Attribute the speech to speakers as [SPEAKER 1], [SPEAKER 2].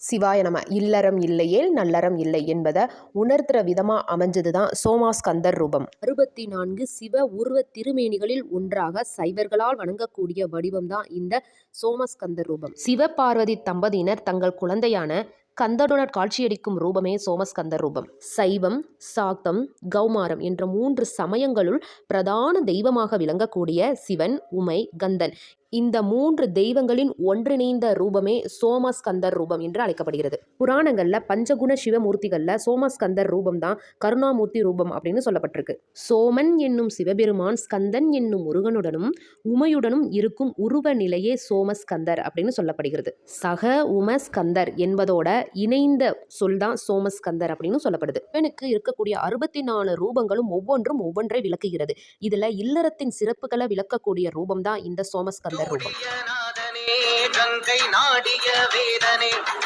[SPEAKER 1] சிவாய நம. இல்லறம் இல்லையேல் நல்லறம் இல்லை என்பதை உணர்த்துற விதமா அமைஞ்சது தான் சோமாஸ்கந்தர் ரூபம். 64 சிவ உருவ திருமேனிகளில் ஒன்றாக சைவர்களால் வணங்கக்கூடிய வடிவம் தான் இந்த சோமஸ்கந்தர் ரூபம். சிவபார்வதி தம்பதியினர் தங்கள் குழந்தையான கந்தனுடன் காட்சியளிக்கும் ரூபமே சோமஸ்கந்தர் ரூபம். சைவம், சாக்தம், கௌமாரம் என்ற 3 சமயங்களுள் பிரதான தெய்வமாக விளங்கக்கூடிய சிவன், உமை, கந்தன் இந்த 3 தெய்வங்களின் ஒன்றிணைந்த ரூபமே சோமஸ்கந்தர் ரூபம் என்று அழைக்கப்படுகிறது. புராணங்கள்ல பஞ்சகுண சிவமூர்த்திகள்ல சோமஸ்கந்தர் ரூபம் தான் கருணாமூர்த்தி ரூபம் அப்படின்னு சொல்லப்பட்டிருக்கு. சோமன் என்னும் சிவபெருமான் ஸ்கந்தன் என்னும் முருகனுடனும் உமையுடனும் இருக்கும் உருவ நிலையே சோமஸ்கந்தர் அப்படின்னு சொல்லப்படுகிறது. சக உம ஸ்கந்தர் என்பதோட இணைந்த சொல் தான் சோமஸ்கந்தர் அப்படின்னு சொல்லப்படுது. இவனுக்கு இருக்கக்கூடிய 64 ரூபங்களும் ஒவ்வொன்றும் ஒவ்வொன்றை விளக்குகிறது. இதுல இல்லறத்தின் சிறப்புகளை விளக்கக்கூடிய ரூபம் தான் இந்த சோமஸ்கந்தர் ரூபம்.